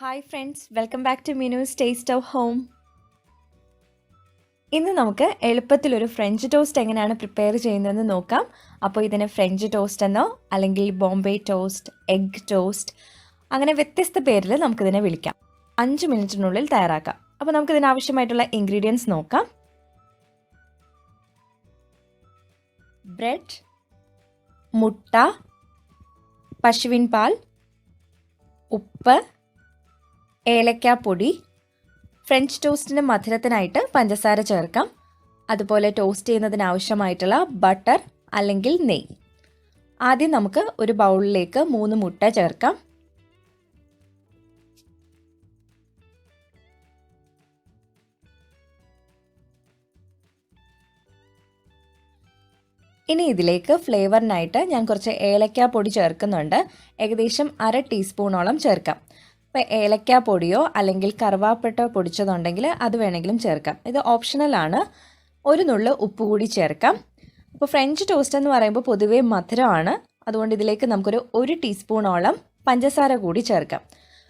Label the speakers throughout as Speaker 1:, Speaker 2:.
Speaker 1: Hi friends, welcome back to Meenu's taste of home. ഇന്ന് നമുക്ക് എളുപ്പത്തിലൊരു ഫ്രഞ്ച് ടോസ്റ്റ് എങ്ങനെയാണ് പ്രിപ്പയർ ചെയ്യുന്നതെന്ന് നോക്കാം. അപ്പോൾ ഇതിന് ഫ്രഞ്ച് ടോസ്റ്റ് എന്നോ അല്ലെങ്കിൽ ബോംബെ ടോസ്റ്റ്, എഗ് ടോസ്റ്റ്, അങ്ങനെ വ്യത്യസ്ത പേരിൽ നമുക്കിതിനെ വിളിക്കാം. 5 മിനിറ്റിനുള്ളിൽ തയ്യാറാക്കാം. അപ്പോൾ നമുക്കിതിന് ആവശ്യമായിട്ടുള്ള ഇൻഗ്രീഡിയൻസ് നോക്കാം. ബ്രെഡ്, മുട്ട, പശുവിൻ പാൽ, ഉപ്പ്, ഏലക്കാപ്പൊടി, ഫ്രഞ്ച് ടോസ്റ്റിന് മധുരത്തിനായിട്ട് പഞ്ചസാര ചേർക്കാം. അതുപോലെ ടോസ്റ്റ് ചെയ്യുന്നതിന് ആവശ്യമായിട്ടുള്ള ബട്ടർ അല്ലെങ്കിൽ നെയ്യ്. ആദ്യം നമുക്ക് ഒരു ബൗളിലേക്ക് 3 മുട്ട ചേർക്കാം. ഇനി ഇതിലേക്ക് ഫ്ലേവറിനായിട്ട് ഞാൻ കുറച്ച് ഏലക്കാപ്പൊടി ചേർക്കുന്നുണ്ട്. ഏകദേശം 1/2 ടീസ്പൂണോളം ചേർക്കാം. ഇപ്പോൾ ഏലക്കാപ്പൊടിയോ അല്ലെങ്കിൽ കറുവാപ്പട്ട പൊടിച്ചതുണ്ടെങ്കിൽ അത് വേണമെങ്കിലും ചേർക്കാം. ഇത് ഓപ്ഷണലാണ്. ഒരു നുള്ളു ഉപ്പ് കൂടി ചേർക്കാം. അപ്പോൾ ഫ്രഞ്ച് ടോസ്റ്റ് എന്ന് പറയുമ്പോൾ പൊതുവേ മധുരമാണ്. അതുകൊണ്ട് ഇതിലേക്ക് നമുക്കൊരു 1 ടീസ്പൂണോളം പഞ്ചസാര കൂടി ചേർക്കാം.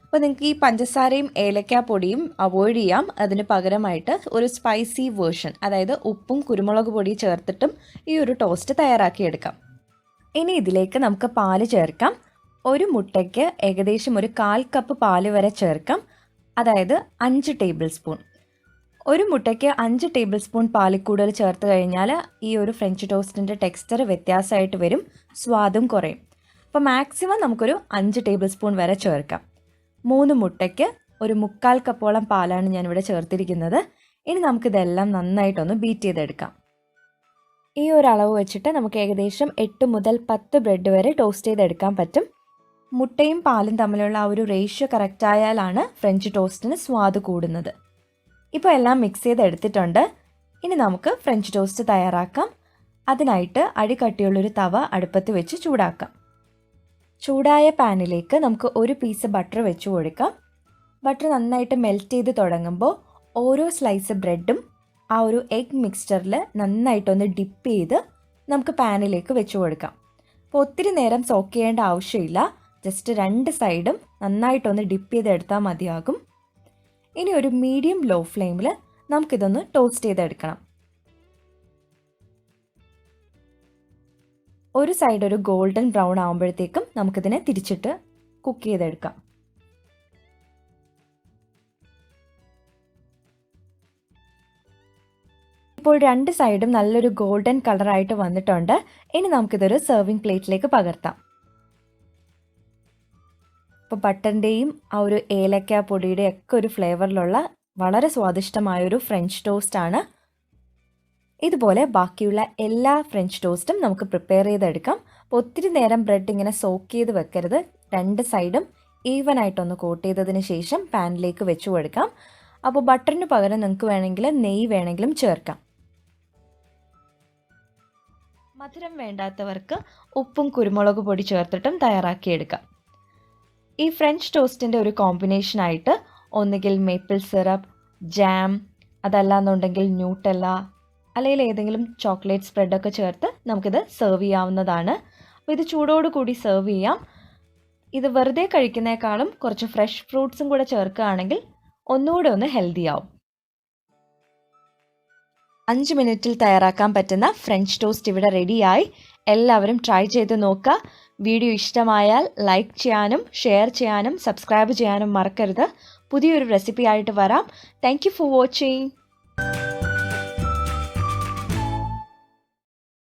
Speaker 1: അപ്പോൾ നിങ്ങൾക്ക് ഈ പഞ്ചസാരയും ഏലക്കാപ്പൊടിയും അവോയ്ഡ് ചെയ്യാം. അതിന് പകരമായിട്ട് ഒരു സ്പൈസി വേർഷൻ, അതായത് ഉപ്പും കുരുമുളക് പൊടിയും ചേർത്തിട്ടും ഈ ഒരു ടോസ്റ്റ് തയ്യാറാക്കിയെടുക്കാം. ഇനി ഇതിലേക്ക് നമുക്ക് പാല് ചേർക്കാം. ഒരു മുട്ടയ്ക്ക് ഏകദേശം ഒരു 1/4 കപ്പ് പാല് വരെ ചേർക്കാം, അതായത് 5 ടേബിൾ സ്പൂൺ. ഒരു മുട്ടയ്ക്ക് 5 ടേബിൾ സ്പൂൺ പാലിൽ കൂടുതൽ ചേർത്ത് കഴിഞ്ഞാൽ ഈ ഒരു ഫ്രഞ്ച് ടോസ്റ്റിൻ്റെ ടെക്സ്ചർ വ്യത്യാസമായിട്ട് വരും, സ്വാദും കുറയും. അപ്പോൾ മാക്സിമം നമുക്കൊരു 5 ടേബിൾ സ്പൂൺ വരെ ചേർക്കാം. 3 മുട്ടയ്ക്ക് ഒരു 1/4 കപ്പോളം പാലാണ് ഞാനിവിടെ ചേർത്തിരിക്കുന്നത്. ഇനി നമുക്കിതെല്ലാം നന്നായിട്ടൊന്ന് ബീറ്റ് ചെയ്തെടുക്കാം. ഈ ഒരു അളവ് വെച്ചിട്ട് നമുക്ക് ഏകദേശം 8 മുതൽ 10 ബ്രെഡ് വരെ ടോസ്റ്റ് ചെയ്തെടുക്കാൻ പറ്റും. മുട്ടയും പാലും തമ്മിലുള്ള ആ ഒരു റേഷ്യോ കറക്റ്റ് ആയാലാണ് ഫ്രഞ്ച് ടോസ്റ്റിന് സ്വാദ് കൂടുന്നത്. ഇപ്പോൾ എല്ലാം മിക്സ് ചെയ്തെടുത്തിട്ടുണ്ട്. ഇനി നമുക്ക് ഫ്രഞ്ച് ടോസ്റ്റ് തയ്യാറാക്കാം. അതിനായിട്ട് അടികട്ടിയുള്ളൊരു തവ അടുപ്പത്ത് വെച്ച് ചൂടാക്കാം. ചൂടായ പാനിലേക്ക് നമുക്ക് ഒരു പീസ് ബട്ടർ വെച്ച് കൊടുക്കാം. ബട്ടർ നന്നായിട്ട് മെൽറ്റ് ചെയ്ത് തുടങ്ങുമ്പോൾ ഓരോ സ്ലൈസ് ബ്രെഡും ആ ഒരു എഗ് മിക്സ്ചറിൽ നന്നായിട്ടൊന്ന് ഡിപ്പ് ചെയ്ത് നമുക്ക് പാനിലേക്ക് വെച്ച് കൊടുക്കാം. അപ്പോൾ ഒത്തിരി നേരം സോക്ക് ചെയ്യേണ്ട ആവശ്യമില്ല. ജസ്റ്റ് 2 സൈഡും നന്നായിട്ടൊന്ന് ഡിപ്പ് ചെയ്തെടുത്താൽ മതിയാകും. ഇനി ഒരു മീഡിയം ലോ ഫ്ലെയിമിൽ നമുക്കിതൊന്ന് ടോസ്റ്റ് ചെയ്തെടുക്കണം. ഒരു സൈഡ് ഒരു ഗോൾഡൻ ബ്രൗൺ ആകുമ്പോഴത്തേക്കും നമുക്കിതിനെ തിരിച്ചിട്ട് കുക്ക് ചെയ്തെടുക്കാം. ഇപ്പോൾ 2 സൈഡും നല്ലൊരു ഗോൾഡൻ കളറായിട്ട് വന്നിട്ടുണ്ട്. ഇനി നമുക്കിതൊരു സെർവിങ് പ്ലേറ്റിലേക്ക് പകർത്താം. ഇപ്പോൾ ബട്ടറിൻ്റെയും ആ ഒരു ഏലക്കാപ്പൊടിയുടെ ഒക്കെ ഒരു ഫ്ലേവറിലുള്ള വളരെ സ്വാദിഷ്ടമായൊരു ഫ്രഞ്ച് ടോസ്റ്റാണ്. ഇതുപോലെ ബാക്കിയുള്ള എല്ലാ ഫ്രഞ്ച് ടോസ്റ്റും നമുക്ക് പ്രിപ്പയർ ചെയ്തെടുക്കാം. അപ്പോൾ ഒത്തിരി നേരം ബ്രെഡ് ഇങ്ങനെ സോക്ക് ചെയ്ത് വെക്കരുത്. 2 സൈഡും ഈവനായിട്ടൊന്ന് കോട്ട് ചെയ്തതിന് ശേഷം പാനിലേക്ക് വെച്ച് കൊടുക്കാം. അപ്പോൾ ബട്ടറിന് പകരം നിങ്ങൾക്ക് വേണമെങ്കിൽ നെയ്യ് വേണമെങ്കിലും ചേർക്കാം. മധുരം വേണ്ടാത്തവർക്ക് ഉപ്പും കുരുമുളക് പൊടി ചേർത്തിട്ടും തയ്യാറാക്കിയെടുക്കാം. ഈ ഫ്രഞ്ച് ടോസ്റ്റിൻ്റെ ഒരു കോമ്പിനേഷനായിട്ട് ഒന്നുകിൽ മേപ്പിൾ സിറപ്പ്, ജാം, അതല്ലാന്നുണ്ടെങ്കിൽ ന്യൂട്ടെല്ല, അല്ലെങ്കിൽ ഏതെങ്കിലും ചോക്ലേറ്റ് സ്പ്രെഡൊക്കെ ചേർത്ത് നമുക്കിത് സെർവ് ചെയ്യാവുന്നതാണ്. അപ്പോൾ ഇത് ചൂടോടുകൂടി സെർവ് ചെയ്യാം. ഇത് വെറുതെ കഴിക്കുന്നേക്കാളും കുറച്ച് ഫ്രഷ് ഫ്രൂട്ട്സും കൂടെ ചേർക്കുകയാണെങ്കിൽ ഒന്നുകൂടെ ഒന്ന് ഹെൽത്തി ആവും. 5 മിനിറ്റിൽ തയ്യാറാക്കാൻ പറ്റുന്ന ഫ്രഞ്ച് ടോസ്റ്റ് ഇവിടെ റെഡിയായി. എല്ലാവരും ട്രൈ ചെയ്ത് നോക്കുക. വീഡിയോ ഇഷ്ടമായാൽ ലൈക്ക് ചെയ്യാനും ഷെയർ ചെയ്യാനും സബ്സ്ക്രൈബ് ചെയ്യാനും മറക്കരുത്. പുതിയൊരു റെസിപ്പി ആയിട്ട് വരാം. Thank you for watching.